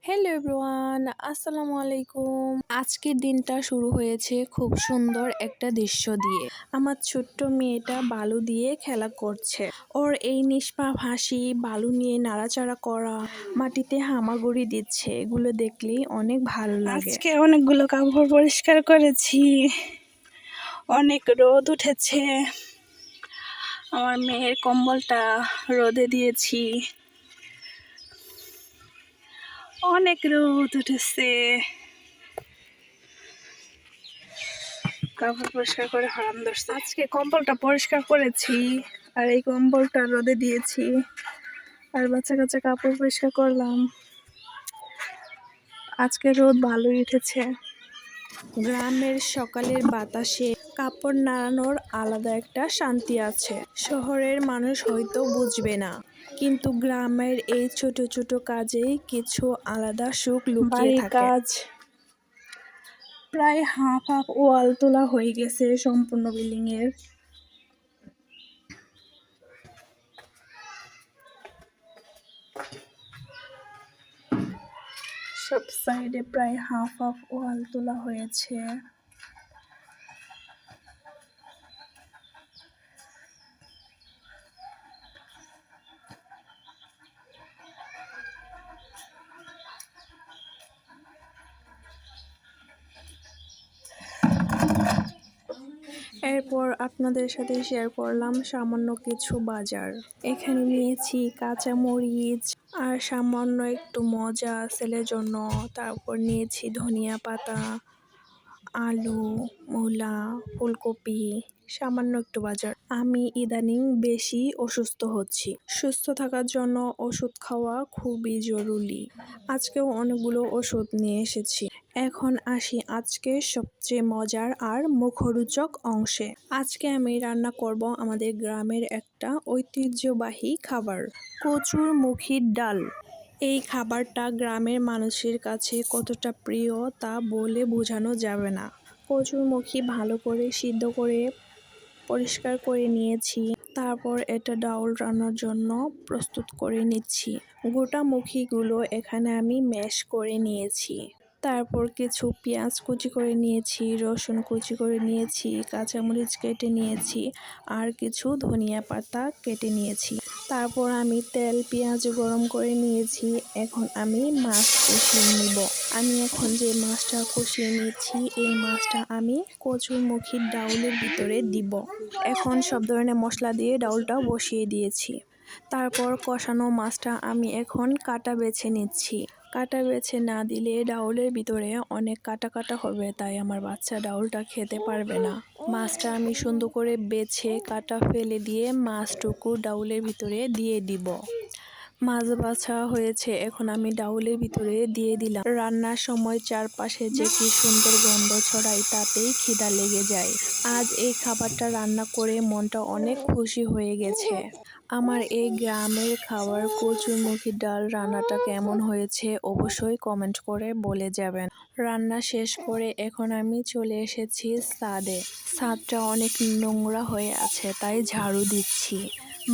Hello everyone, আসসালামু আলাইকুম। আজকের দিনটা শুরু হয়েছে খুব সুন্দর একটা দৃশ্য দিয়ে। আমার ছোট্ট মেয়েটা বালু দিয়ে খেলা করছে। ওর এই নিষ্পাপ হাসি, বালু নিয়ে নাড়াচাড়া করা, মাটিতে হামাগুড়ি দিচ্ছে, এগুলো দেখলেই অনেক ভালো লাগে। আজকে অনেকগুলো কাপড় পরিষ্কার করেছি, অনেক রোদ উঠেছে। আমার মেয়ের কম্বলটা রোদে দিয়েছি, অনেক রোদ উঠেছে। কাপড় পরিষ্কার করে হারাম ধরছে। আজকে কম্বলটা পরিষ্কার করেছি আর এই কম্বলটা রোদে দিয়েছি আর বাচ্চা কাচ্চা কাপড় পরিষ্কার করলাম। আজকে রোদ ভালোই উঠেছে। গ্রামের সকালের বাতাসে কাপড় নাড়ানোর আলাদা একটা শান্তি আছে। শহরের মানুষ হয়তো বুঝবে না, কিন্তু গ্রামের এই ছোট ছোট কাজেই কিছু আলাদা সুখ লুকিয়ে বাড়ির থাকে। কাজ প্রায় হাফ ওয়াল তোলা হয়ে গেছে সম্পূর্ণ বিল্ডিং এর। সব সাইডে প্রায় হাফ ওয়াল তোলা হয়েছে। এরপর আপনাদের সাথে শেয়ার করলাম সামান্য কিছু বাজার। এখানে নিয়েছি কাঁচামরিচ আর সামান্য একটু মজা ছেলের জন্য। তারপর নিয়েছি ধনিয়া পাতা, আলু, মূলা, ফুলকপি, সামান্য একটু বাজার। আমি ইদানিং বেশি অসুস্থ হচ্ছি। সুস্থ থাকার জন্য ওষুধ খাওয়া খুবই জরুরি। আজকেও অনেকগুলো ওষুধ নিয়ে এসেছি। এখন আসি আজকে সবচেয়ে মজার আর মুখরোচক অংশে। আজকে আমি রান্না করব আমাদের গ্রামের একটা ঐতিহ্যবাহী খাবার, কচুর মুখির ডাল। এই খাবারটা গ্রামের মানুষের কাছে কতটা প্রিয় তা বলে বোঝানো যাবে না। কচুরমুখী ভালো করে সিদ্ধ করে পরিষ্কার করে নিয়েছি। তারপর এটা ডাউল রান্নার জন্য প্রস্তুত করে নিচ্ছি। গোটা মুখিগুলো এখানে আমি ম্যাশ করে নিয়েছি। তারপর কিছু পেঁয়াজ কুচি করে নিয়েছি, রসুন কুচি করে নিয়েছি, কাঁচামরিচ কেটে নিয়েছি আর কিছু ধনিয়া পাতা কেটে নিয়েছি। তারপর আমি তেল পেঁয়াজ গরম করে নিয়েছি। এখন আমি মাছ কষিয়ে নিব। আমি এখন যে মাছটা কষিয়ে নিচ্ছি, এই মাছটা আমি কচুর মুখির ডাউলের ভিতরে দিব। এখন সব ধরনের মশলা দিয়ে ডাউলটা বসিয়ে দিয়েছি। তারপর কষানো মাছটা আমি এখন কাটা বেছে নিচ্ছি। কাটা বেছে না দিলে ডাউলের ভিতরে অনেক কাটা কাটা হবে, তাই আমার বাচ্চা ডাউলটা খেতে পারবে না। মাছটা আমি সুন্দর করে বেছে কাটা ফেলে দিয়ে মাছটুকু ডাউলের ভিতরে দিয়ে দিব। মাছ বাছা হয়েছে, এখন আমি ডাউলের ভিতরে দিয়ে দিলাম। রান্নার সময় চারপাশে যে কি সুন্দর গন্ধ ছড়ায়, তাতেই খিদা লেগে যায়। আজ এই খাবারটা রান্না করে মনটা অনেক খুশি হয়ে গেছে। আমার এই গ্রামের খাবার কচুর মুখির ডাল রান্নাটা কেমন হয়েছে অবশ্যই কমেন্ট করে বলে যাবেন। রান্না শেষ করে এখন আমি চলে এসেছি ছাদে। ছাদটা অনেক নোংরা হয়ে আছে, তাই ঝাড়ু দিচ্ছি।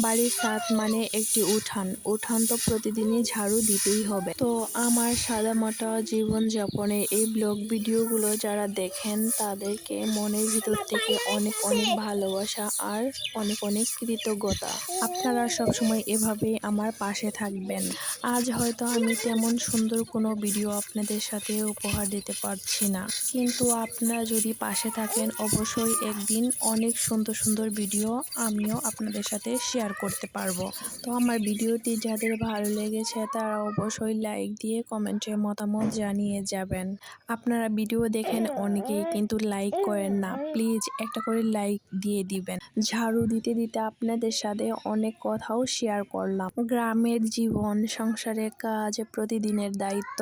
বাড়ির ছাদ মানে একটি উঠান, উঠান তো প্রতিদিনই ঝাড়ু দিতেই হবে। তো আমার সাদামাটা জীবনযাপনে এই ব্লগ ভিডিওগুলো যারা দেখেন তাদেরকে মনের ভিতর থেকে অনেক অনেক ভালোবাসা আর অনেক অনেক কৃতজ্ঞতা। আপনারা সবসময় এভাবে আমার পাশে থাকবেন। আজ হয়তো আমি তেমন সুন্দর কোনো ভিডিও আপনাদের সাথে উপহার দিতে পারছি না, কিন্তু আপনারা যদি পাশে থাকেন অবশ্যই একদিন অনেক সুন্দর সুন্দর ভিডিও আমিও আপনাদের সাথে শেয়ার করতে পারবো। তো আমার ভিডিওটি যাদের ভালো লেগেছে তারা অবশ্যই লাইক দিয়ে কমেন্টে মতামত জানিয়ে যাবেন। আপনারা ভিডিও দেখেন অনেকেই, কিন্তু লাইক করেন না। প্লিজ একটা করে লাইক দিয়ে দিবেন। ঝাড়ু দিতে দিতে আপনাদের সাথে অনেক কথাও শেয়ার করলাম। গ্রামের জীবন, সংসারের কাজ, প্রতিদিনের দায়িত্ব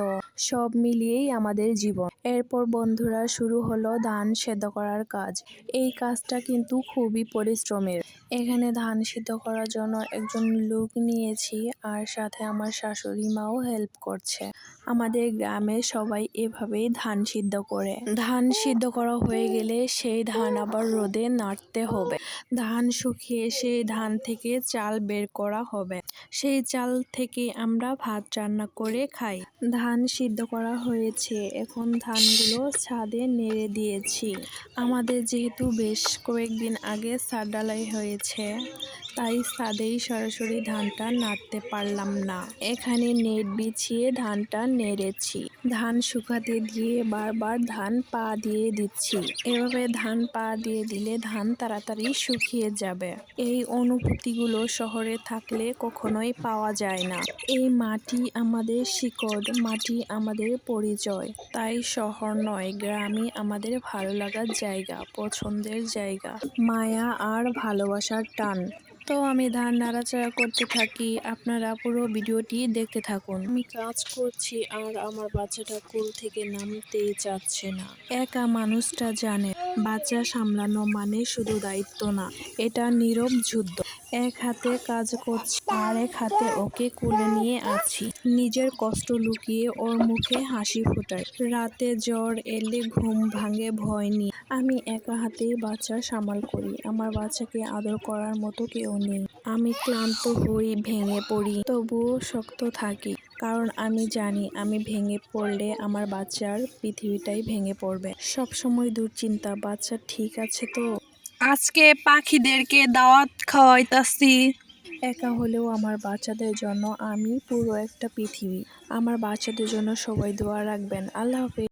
সব মিলিয়েই আমাদের জীবন। এরপর বন্ধুরা শুরু হলো ধান সেদ্ধ করার কাজ। এই কাজটা কিন্তু খুবই পরিশ্রমের। এখানে ধান সিদ্ধ করার জন্য একজন লোক নিয়েছি আর সাথে আমার শাশুড়ি মাও হেল্প করছে। আমাদের গ্রামে সবাই এভাবেই ধান সিদ্ধ করে। ধান সিদ্ধ করা হয়ে গেলে সেই ধান আবার রোদে নাড়তে হবে। ধান শুকিয়ে সেই ধান থেকে চাল বের করা হবে। সেই চাল থেকে আমরা ভাত রান্না করে খাই। ধান সিদ্ধ করা হয়েছে, এখন ধানগুলো ছাদে নেড়ে দিয়েছি। আমাদের যেহেতু বেশ কয়েকদিন আগে ছাদ ঢালাই হয়েছে, তাই ছাদেই সরাসরি ধানটা নাড়তে পারলাম না। এখানে নেট বিছিয়ে ধানটা নেড়েছি। ধান শুকাতে দিয়ে বারবার ধান পা দিয়ে দিচ্ছি। এভাবে ধান পা দিয়ে দিলে ধান তাড়াতাড়ি শুকিয়ে যাবে। এই অনুভূতিগুলো শহরে থাকলে কখনোই পাওয়া যায় না। এই মাটি আমাদের শিকড়, মাটি আমাদের পরিচয়। তাই শহর নয়, গ্রামই আমাদের ভালো লাগার জায়গা, পছন্দের জায়গা, মায়া আর ভালোবাসার টান। তো আমি ধান নাড়াচাড়া করতে থাকি, আপনারা পুরো ভিডিওটি দেখতে থাকুন। আমি কাজ করছি আর আমার বাচ্চাটা কোল থেকে নামতেই চাচ্ছে না। একা মানুষটা জানে বাচ্চা সামলানো মানে শুধু দায়িত্ব না, এটা নীরব যুদ্ধ। এক হাতে কাজ করছি আর এক হাতে ওকে কোলে নিয়ে আছি। নিজের কষ্ট লুকিয়ে ওর মুখে হাসি ফোটাই। রাতে জ্বর এলে ঘুম ভাঙে ভয় নিয়ে। আমি একা হাতেই বাচ্চা সামাল করি। আমার বাচ্চাকে আদর করার মতো কেউ নেই। আমি ক্লান্ত হই, ভেঙে পড়ি, তবুও শক্ত থাকি। কারণ আমি জানি আমি ভেঙে পড়লে আমার বাচ্চার পৃথিবীটাই ভেঙে পড়বে। সবসময় দুশ্চিন্তা, বাচ্চা ঠিক আছে তো? আজকে পাখিদেরকে দাওয়াত খাওয়াইতাছি। একা হলেও আমার বাচ্চাদের জন্য আমি পুরো একটা পৃথিবী। আমার বাচ্চাদের জন্য সবাই দোয়া রাখবেন। আল্লাহ হাফেজ।